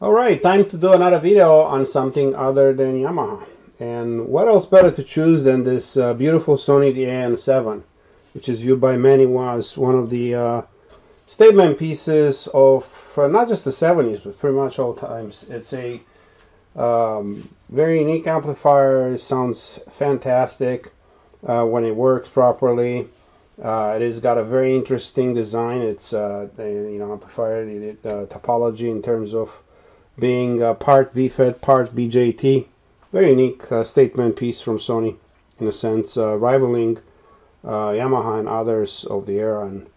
Alright, time to do another video on something other than Yamaha. And what else better to choose than this beautiful Sony TA-N7, which is viewed by many as one of the statement pieces of not just the 70s, but pretty much all times. It's a very unique amplifier. It sounds fantastic when it works properly. It has got a very interesting design. It's amplifier topology in terms of being part V-Fet, part BJT. Very unique statement piece from Sony, in a sense, rivaling Yamaha and others of the era. And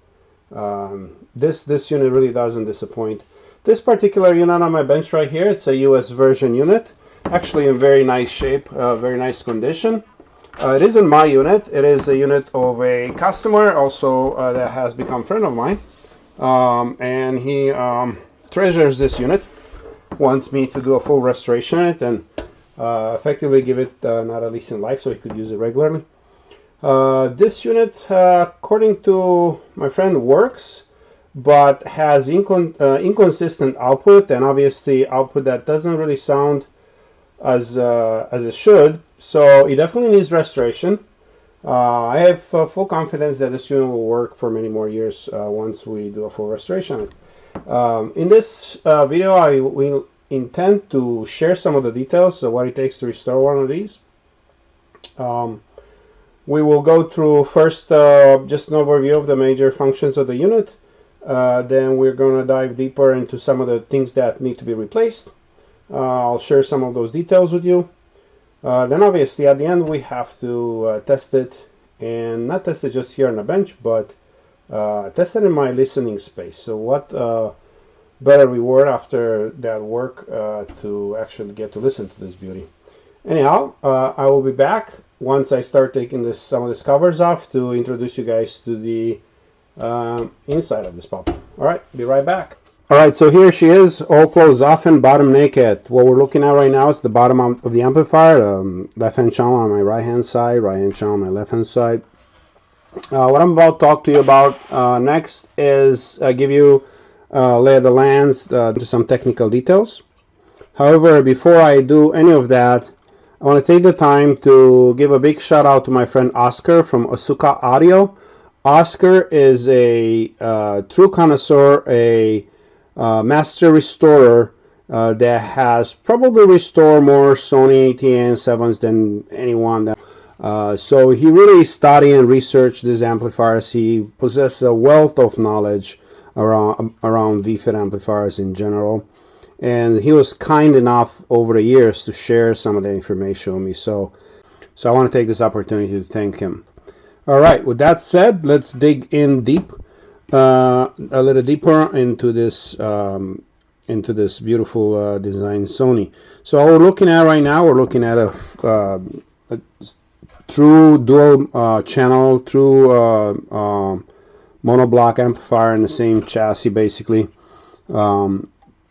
this unit really doesn't disappoint. This particular unit on my bench right here, it's a US version unit, actually in very nice shape, very nice condition. It isn't my unit. It is a unit of a customer also that has become a friend of mine, and he treasures this unit, wants me to do a full restoration on it and effectively give it another lease in life so he could use it regularly. This unit, according to my friend, works, but has inconsistent output, and obviously output that doesn't really sound as it should. So it definitely needs restoration. I have full confidence that this unit will work for many more years once we do a full restoration. In this video, we intend to share some of the details of what it takes to restore one of these. We will go through first just an overview of the major functions of the unit. Then we're going to dive deeper into some of the things that need to be replaced. I'll share some of those details with you. Then obviously at the end we have to test it, and not test it just here on the bench, but test it in my listening space. So what better reward after that work to actually get to listen to this beauty. Anyhow, I will be back once I start taking some of these covers off to introduce you guys to the inside of this puppy. Alright, be right back. Alright, so here she is, all closed off and bottom naked. What we're looking at right now is the bottom of the amplifier, left-hand channel on my right-hand side, right-hand channel on my left-hand side. What I'm about to talk to you about next is give you lay of the lands to some technical details. However, before I do any of that, I want to take the time to give a big shout out to my friend Oscar from Asuka Audio. Oscar is a true connoisseur, a master restorer that has probably restored more Sony TA-N7s than anyone. So he really studied and researched these amplifiers. He possesses a wealth of knowledge around V-Fet amplifiers in general. And he was kind enough over the years to share some of the information with me. So I want to take this opportunity to thank him. All right, with that said, let's dig in deep, a little deeper into this beautiful design Sony. So what we're looking at right now, we're looking at a true dual channel, true monoblock amplifier in the same chassis, basically.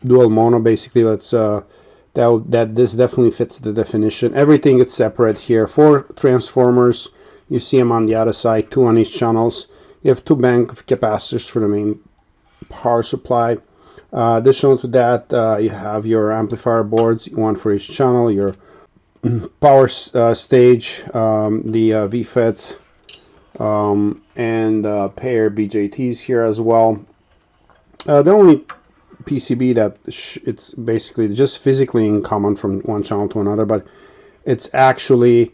Dual mono, basically. Let's that this definitely fits the definition. Everything is separate here. 4 transformers. You see them on the other side, 2 on each channels. You have 2 bank of capacitors for the main power supply. Additional to that, you have your amplifier boards, 1 for each channel, your power stage, the V-Fets, and pair BJTs here as well. The only PCB that it's basically just physically in common from one channel to another, but it's actually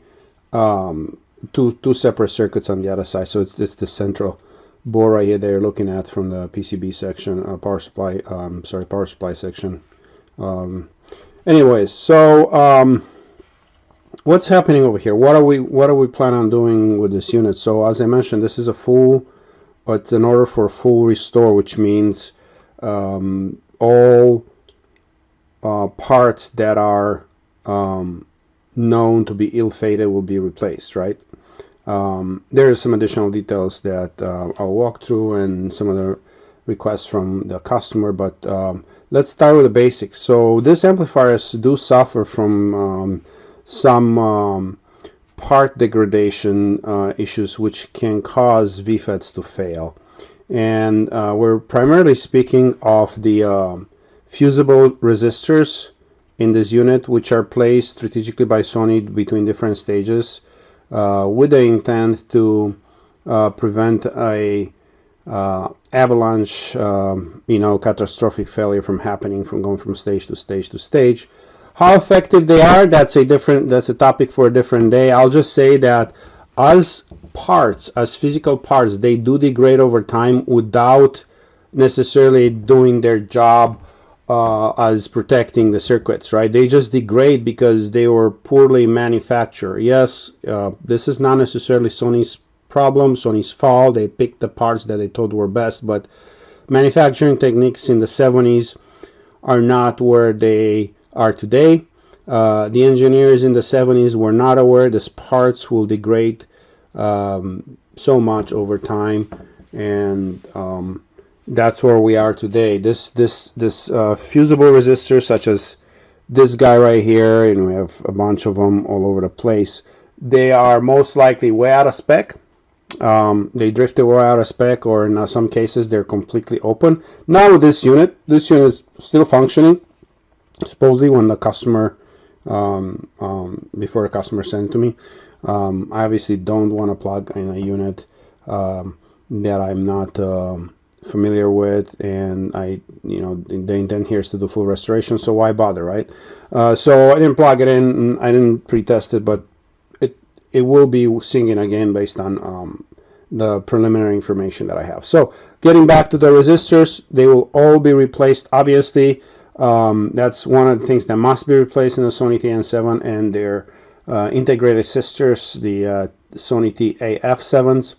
two separate circuits on the other side. So it's the central board right here they're looking at from the PCB section, power supply section. Anyways, so what's happening over here? What are we planning on doing with this unit? So as I mentioned, this is a full, it's an order for a full restore, which means all parts that are known to be ill-fated will be replaced, right? There are some additional details that I'll walk through and some of the requests from the customer, but let's start with the basics. So these amplifiers do suffer from some part degradation issues which can cause V-Fets to fail. And we're primarily speaking of the fusible resistors in this unit, which are placed strategically by Sony between different stages with the intent to prevent a avalanche, catastrophic failure from happening, from going from stage to stage to stage. How effective they are, that's a topic for a different day. I'll just say that as parts, as physical parts, they do degrade over time without necessarily doing their job as protecting the circuits, right? They just degrade because they were poorly manufactured. Yes, this is not necessarily Sony's problem, Sony's fault. They picked the parts that they thought were best, but manufacturing techniques in the 70s are not where they are today. The engineers in the 70s were not aware these parts will degrade so much over time, and that's where we are today. This fusible resistors, such as this guy right here, and we have a bunch of them all over the place, they are most likely way out of spec. They drifted way out of spec, or in some cases they're completely open. Now with this unit is still functioning. Supposedly when the customer, before the customer sent it to me, I obviously don't want to plug in a unit that I'm not familiar with, and the intent here is to do full restoration, so why bother, right? So I didn't plug it in, I didn't pre-test it, but it will be singing again based on the preliminary information that I have. So getting back to the resistors, they will all be replaced, obviously. That's one of the things that must be replaced in the Sony TA-N7 and their integrated sisters, the Sony TA-F7s,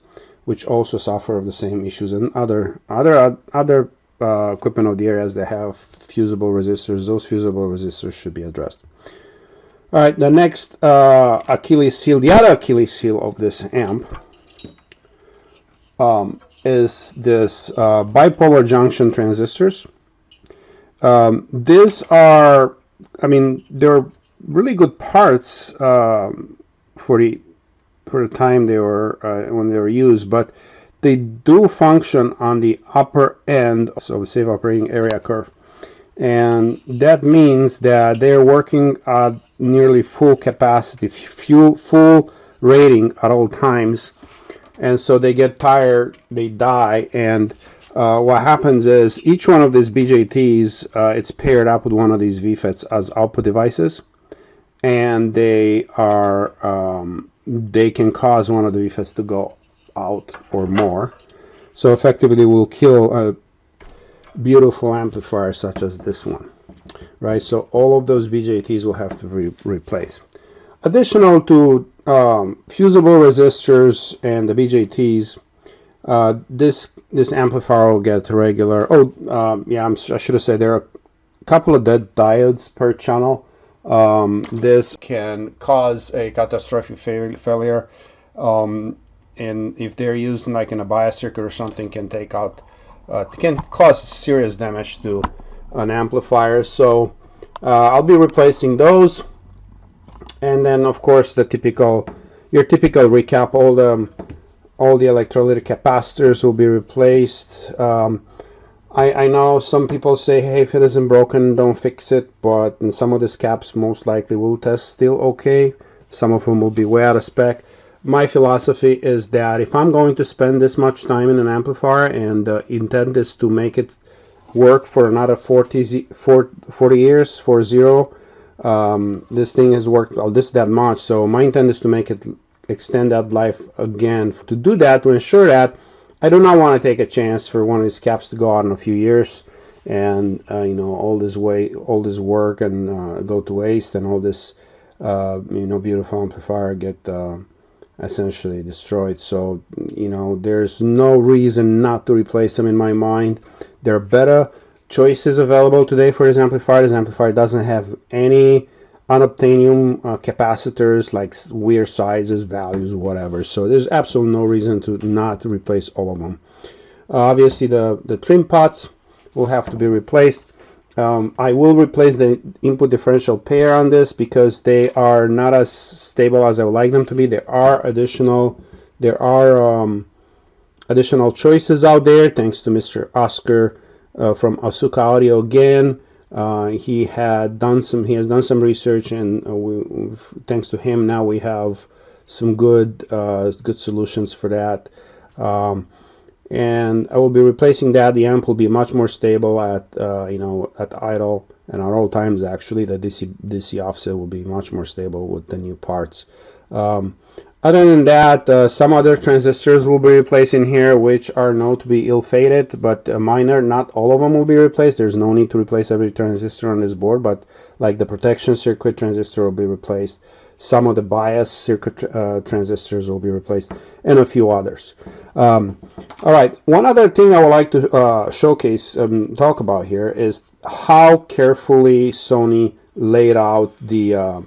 which also suffer of the same issues, and other equipment of the areas that have fusible resistors. Those fusible resistors should be addressed. All right, the next Achilles heel, the other Achilles heel of this amp is this bipolar junction transistors. These are, they're really good parts for the time they were when they were used, but they do function on the upper end of the safe operating area curve, and that means that they're working at nearly full capacity, full rating at all times, and so they get tired, they die, and what happens is each one of these BJTs, it's paired up with one of these V-Fets as output devices, and they can cause one of the V-Fets to go out or more. So effectively will kill a beautiful amplifier such as this one, right? So all of those BJTs will have to be replaced. Additional to fusible resistors and the BJTs, this amplifier will get regular. I should have said there are a couple of dead diodes per channel. This can cause a catastrophic failure, and if they're used like in a bias circuit or something, can take out, can cause serious damage to an amplifier. So I'll be replacing those, and then of course your typical recap. All the electrolytic capacitors will be replaced. I know some people say, hey, if it isn't broken, don't fix it, but in some of these caps most likely will test still okay. Some of them will be way out of spec. My philosophy is that if I'm going to spend this much time in an amplifier and the intent is to make it work for another 40 years, 40, this thing has worked that much, so my intent is to make it extend that life again. To do that, to ensure that, I do not want to take a chance for one of these caps to go out in a few years, and all this work and go to waste, and all this beautiful amplifier get essentially destroyed. So there's no reason not to replace them in my mind. There are better choices available today for this amplifier. This amplifier doesn't have any unobtainium capacitors, like weird sizes, values, whatever. So there's absolutely no reason to not replace all of them. Obviously the trim pots will have to be replaced. I will replace the input differential pair on this because they are not as stable as I would like them to be. There are additional choices out there, thanks to Mr. Oscar from Asuka Audio again. He has done some research, and thanks to him now we have some good solutions for that. And I will be replacing that. The amp will be much more stable at at idle and at all times. Actually, the DC offset will be much more stable with the new parts. Other than that, some other transistors will be replaced in here, which are known to be ill-fated, but minor. Not all of them will be replaced. There's no need to replace every transistor on this board, but like the protection circuit transistor will be replaced. Some of the bias circuit transistors will be replaced, and a few others. All right, one other thing I would like to showcase, talk about here, is how carefully Sony laid out the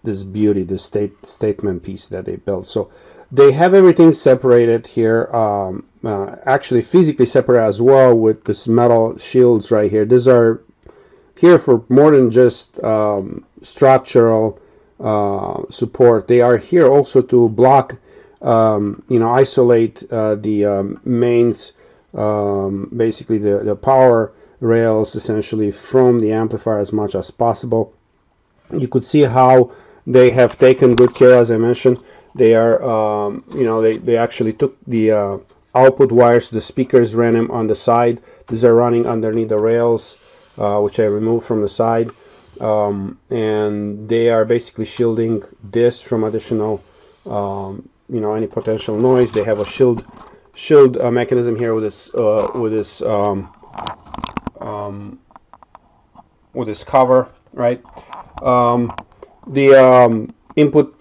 this beauty, this statement piece that they built. So they have everything separated here, actually physically separate as well, with this metal shields right here. These are here for more than just structural support. They are here also to block, isolate the mains, basically the power rails essentially, from the amplifier as much as possible. You could see how they have taken good care. As I mentioned, they are, they actually took the output wires to the speakers, ran them on the side. These are running underneath the rails, which I removed from the side, and they are basically shielding this from additional, any potential noise. They have a shield mechanism here with this cover, right? The input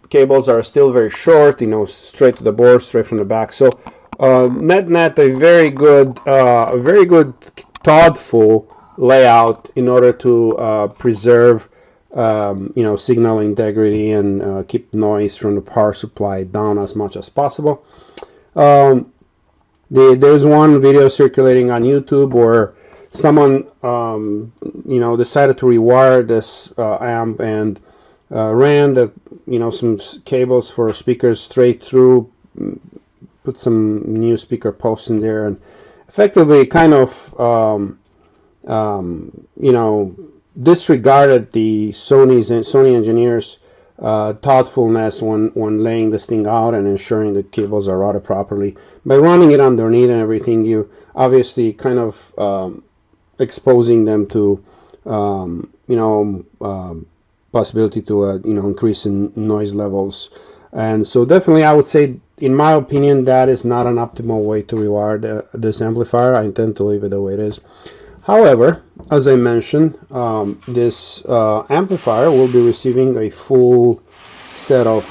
cables are still very short, straight to the board, straight from the back. So net a very good thoughtful layout in order to preserve signal integrity and keep noise from the power supply down as much as possible. There's one video circulating on YouTube where someone decided to rewire this amp and ran some cables for speakers straight through, put some new speaker posts in there, and effectively kind of disregarded the Sony engineers' thoughtfulness when laying this thing out and ensuring the cables are routed properly. By running it underneath and everything, you obviously kind of exposing them to possibility to increase in noise levels. And so definitely I would say, in my opinion, that is not an optimal way to rewire this amplifier. I intend to leave it the way it is. However, as I mentioned, this amplifier will be receiving a full set of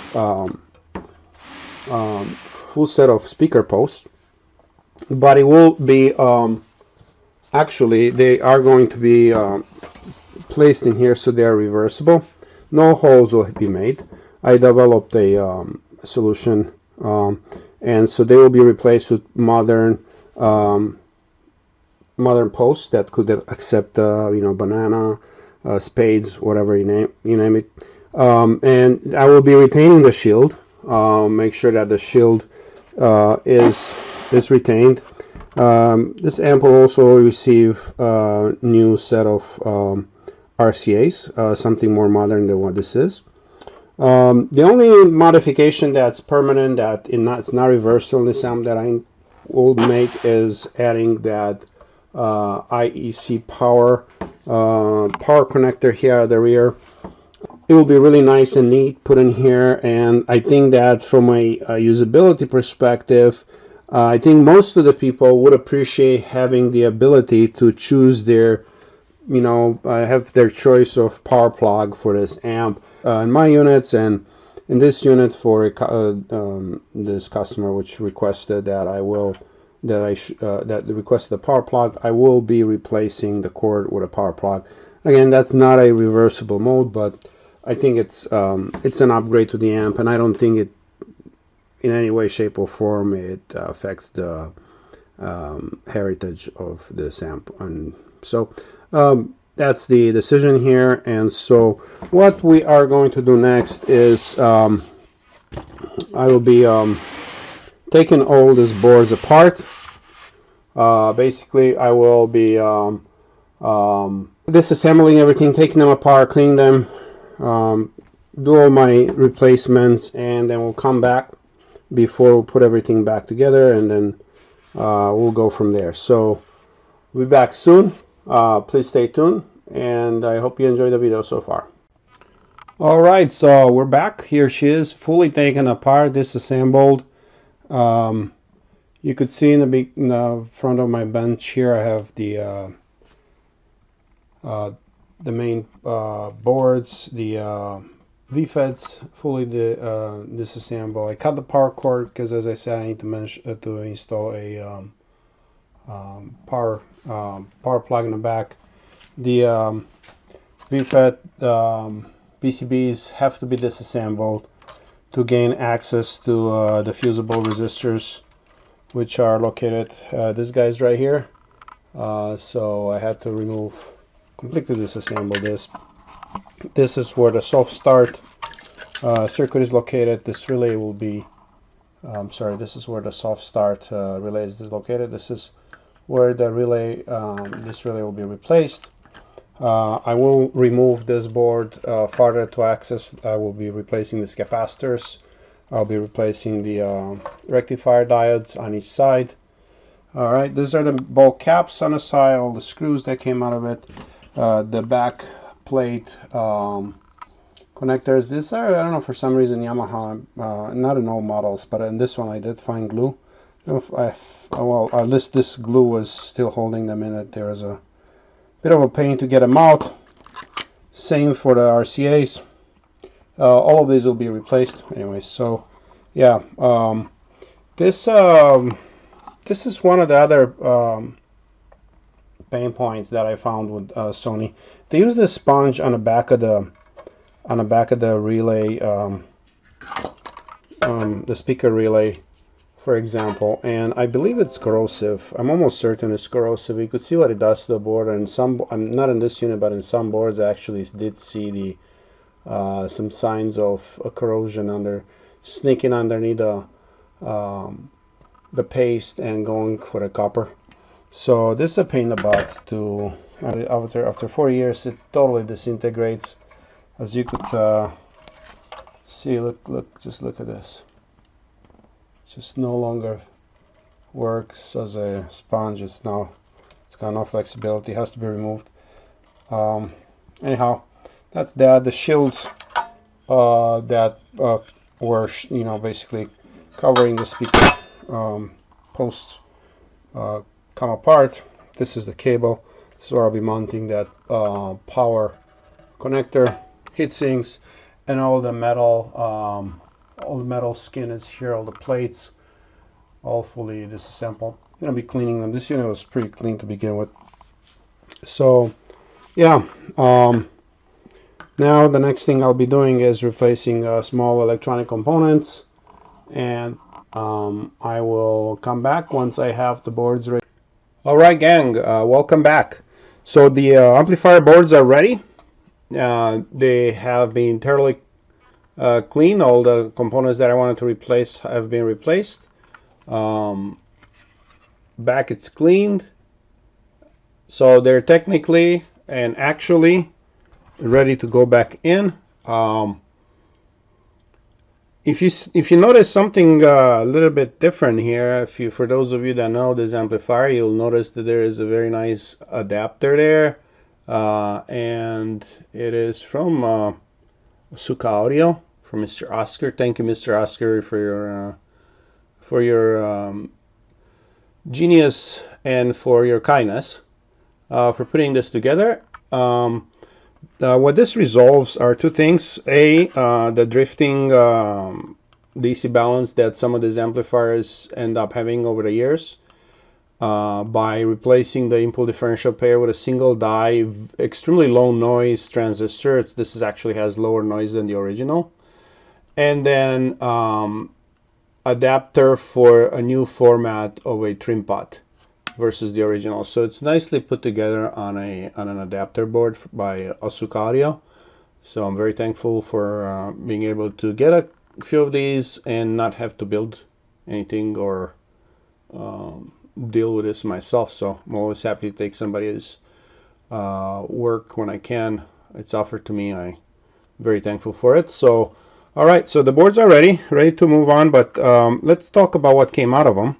speaker posts, but it will be actually, they are going to be placed in here, so they are reversible. No holes will be made. I developed a solution, and so they will be replaced with modern posts that could accept banana, spades, whatever you name it. And I will be retaining the shield. Make sure that the shield is retained. This amp will also receive a new set of RCAs, something more modern than what this is. The only modification that's permanent, that it's not reversible in this amp, that I will make is adding that IEC power connector here at the rear. It will be really nice and neat put in here, and I think that from a usability perspective, I think most of the people would appreciate having the ability to choose their, have their choice of power plug for this amp. In my units and in this unit for this customer, which requested that that requested the power plug, I will be replacing the cord with a power plug. Again, that's not a reversible mode, but I think it's an upgrade to the amp, and I don't think it in any way, shape, or form it affects the heritage of this amp. And so that's the decision here. And so what we are going to do next is I will be taking all these boards apart. Basically I will be disassembling everything, taking them apart, cleaning them, do all my replacements, and then we'll come back before we put everything back together, and then we'll go from there. So we'll be back soon. Please stay tuned, and I hope you enjoyed the video so far. Alright, so we're back. Here she is, fully taken apart, disassembled. You could see in the front of my bench here I have the main boards, the V-Fets, fully disassembled. I cut the power cord because, as I said, I need to install a power plug in the back. The V-Fet PCBs have to be disassembled to gain access to the fusible resistors, which are located these guys right here. So I had to completely disassemble this. This is where the soft start circuit is located. This relay will be, this is where the soft start relay is located. This is where the relay, this relay will be replaced. I will remove this board farther to access. I will be replacing these capacitors. I'll be replacing the rectifier diodes on each side. Alright, these are the bulk caps on the side, all the screws that came out of it. The back plate connectors. These are, I don't know, for some reason Yamaha, not in all models, but in this one I did find glue. Well, at least this glue was still holding them in it. There was a bit of a pain to get them out. Same for the RCAs. All of these will be replaced anyway. So yeah, this is one of the other pain points that I found with Sony. They use this sponge on the back of the relay, the speaker relay, for example, and I believe it's corrosive. I'm almost certain it's corrosive. You could see what it does to the board, and I'm not in this unit, but in some boards I actually did see the some signs of corrosion sneaking underneath the paste and going for the copper. So this is a pain in the butt to, after 4 years it totally disintegrates. As you could see, just look at this. Just no longer works as a sponge. It's got no flexibility. It has to be removed. Anyhow, that's that. The shields that were, basically covering the speaker posts come apart. This is the cable. This is where I'll be mounting that power connector, heat sinks, and all the metal skin is here, all the plates, all fully disassembled. I'm gonna be cleaning them. This unit was pretty clean to begin with. So yeah, now the next thing I'll be doing is replacing small electronic components, and I will come back once I have the boards ready. Alright gang, welcome back. So the amplifier boards are ready. They have been thoroughly clean. All the components that I wanted to replace have been replaced. Back it's cleaned. So they're technically and actually ready to go back in. If you notice something a little bit different here, for those of you that know this amplifier, you'll notice that there is a very nice adapter there, and it is from Suka Audio, from Mr. Oscar. Thank you, Mr. Oscar, for your genius and for your kindness for putting this together. What this resolves are two things. The drifting DC balance that some of these amplifiers end up having over the years by replacing the input differential pair with a single die, extremely low noise transistor. This actually has lower noise than the original. And then adapter for a new format of a trim pot versus the original. So it's nicely put together on an adapter board by Suka Audio. So I'm very thankful for being able to get a few of these and not have to build anything or deal with this myself. So I'm always happy to take somebody's work when I can. It's offered to me. I'm very thankful for it. So, all right, so the boards are ready to move on, but let's talk about what came out of them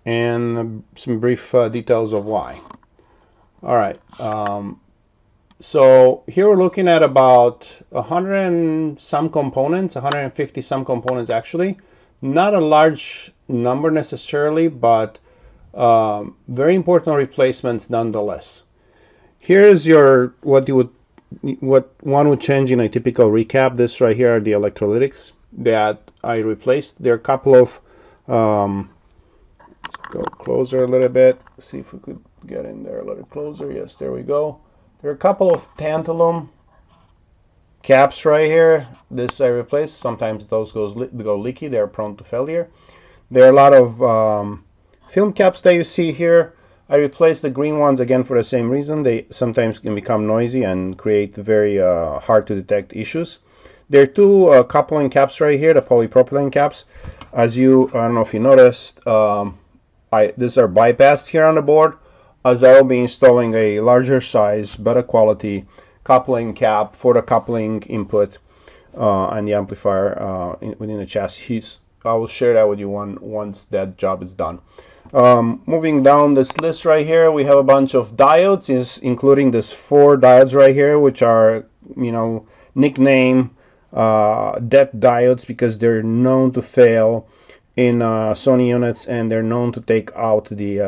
and some brief details of why. All right, so here we're looking at about 100 and some components, 150 some components actually. Not a large number necessarily, but very important replacements nonetheless. Here's your what one would change in a typical recap. This right here are the electrolytics that I replaced. There are a couple of let's go closer a little bit. See if we could get in there a little closer. Yes, there we go. There are a couple of tantalum caps right here. This I replaced. Sometimes those go leaky. They're prone to failure. There are a lot of film caps that you see here. I replaced the green ones again for the same reason. They sometimes can become noisy and create very hard to detect issues. There are two coupling caps right here, the polypropylene caps. As I don't know if you noticed, these are bypassed here on the board, as I will be installing a larger size, better quality coupling cap for the coupling input and the amplifier within the chassis. I will share that with you once that job is done. Moving down this list right here, we have a bunch of diodes, including this 4 diodes right here, which are, nickname death diodes because they're known to fail in Sony units, and they're known to take out the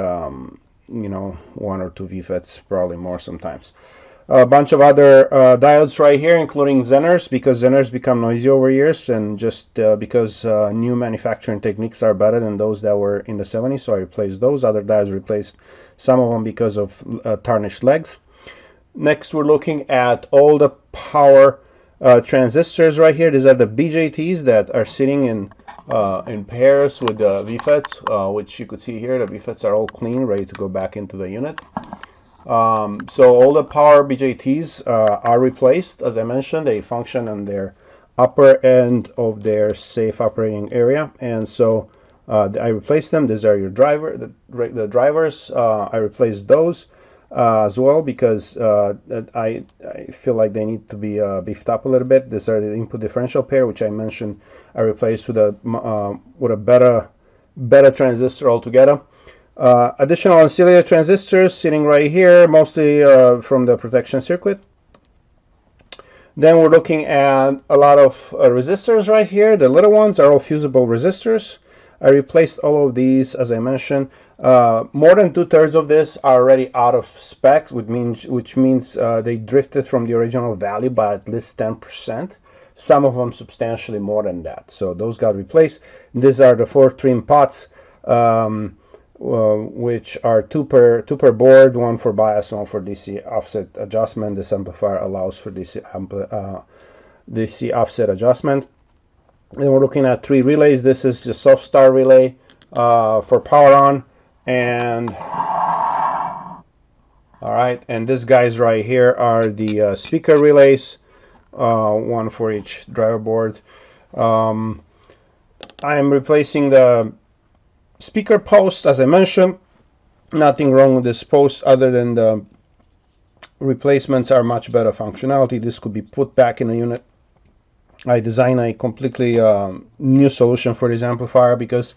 1 or 2 V-Fets, probably more sometimes. A bunch of other diodes right here, including Zeners, because Zeners become noisy over years, and just because new manufacturing techniques are better than those that were in the 70s, so I replaced those. Other diodes replaced some of them because of tarnished legs. Next, we're looking at all the power transistors right here. These are the BJTs that are sitting in pairs with the V-Fets, which you could see here. The V-Fets are all clean, ready to go back into the unit. So all the power BJTs are replaced. As I mentioned, they function on their upper end of their safe operating area, and so I replaced them. These are your the drivers. I replaced those as well because I feel like they need to be beefed up a little bit. These are the input differential pair, which I mentioned I replaced with a better transistor altogether. Additional ancillary transistors sitting right here, mostly from the protection circuit. Then we're looking at a lot of resistors right here. The little ones are all fusible resistors. I replaced all of these, as I mentioned. More than 2/3 of this are already out of spec, which means they drifted from the original value by at least 10%. Some of them substantially more than that. So those got replaced. These are the 4 trim pots. Which are two per board, one for bias, one for DC offset adjustment. This amplifier allows for DC offset adjustment. Then we're looking at 3 relays. This is the soft start relay for power on, and all right, and these guys right here are the speaker relays, one for each driver board. I am replacing the speaker post, as I mentioned. Nothing wrong with this post other than the replacements are much better functionality. This could be put back in the unit. I designed a completely new solution for this amplifier because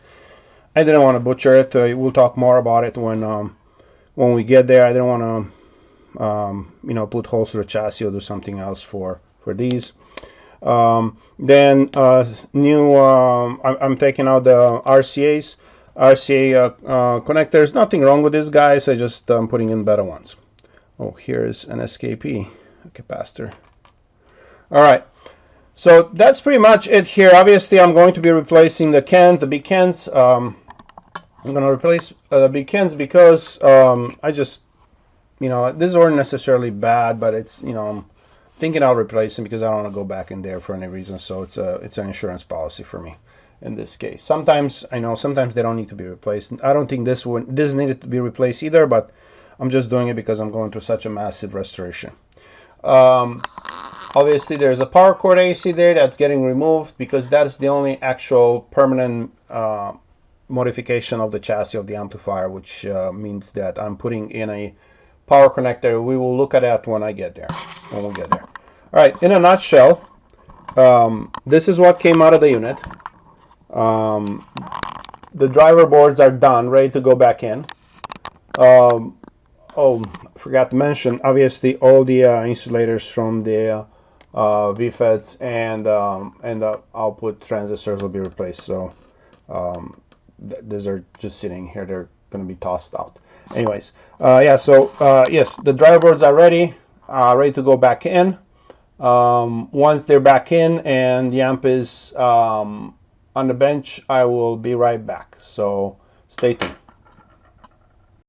I didn't want to butcher it. We'll talk more about it when we get there. I didn't want to put holes through the chassis or do something else for these. Then I'm taking out the RCA connectors. Nothing wrong with these guys. I just putting in better ones. Oh, here's an SKP capacitor. All right, so that's pretty much it here. Obviously, I'm going to be replacing the big cans. I'm going to replace the big cans because I just, these weren't necessarily bad, but it's, I'm thinking I'll replace them because I don't want to go back in there for any reason. So it's an insurance policy for me. In this case, sometimes they don't need to be replaced. I don't think this needed to be replaced either, but I'm just doing it because I'm going through such a massive restoration. Obviously, there's a power cord AC there that's getting removed because that's the only actual permanent modification of the chassis of the amplifier, which means that I'm putting in a power connector. We will look at that when I get there, when we get there. All right, in a nutshell, this is what came out of the unit. The driver boards are done, ready to go back in. Oh, I forgot to mention, obviously all the insulators from the V-Fets and the output transistors will be replaced. So these are just sitting here. They're going to be tossed out. Anyways, yeah. So yes, the driver boards are ready to go back in. Once they're back in and the amp is on the bench, I will be right back. So stay tuned.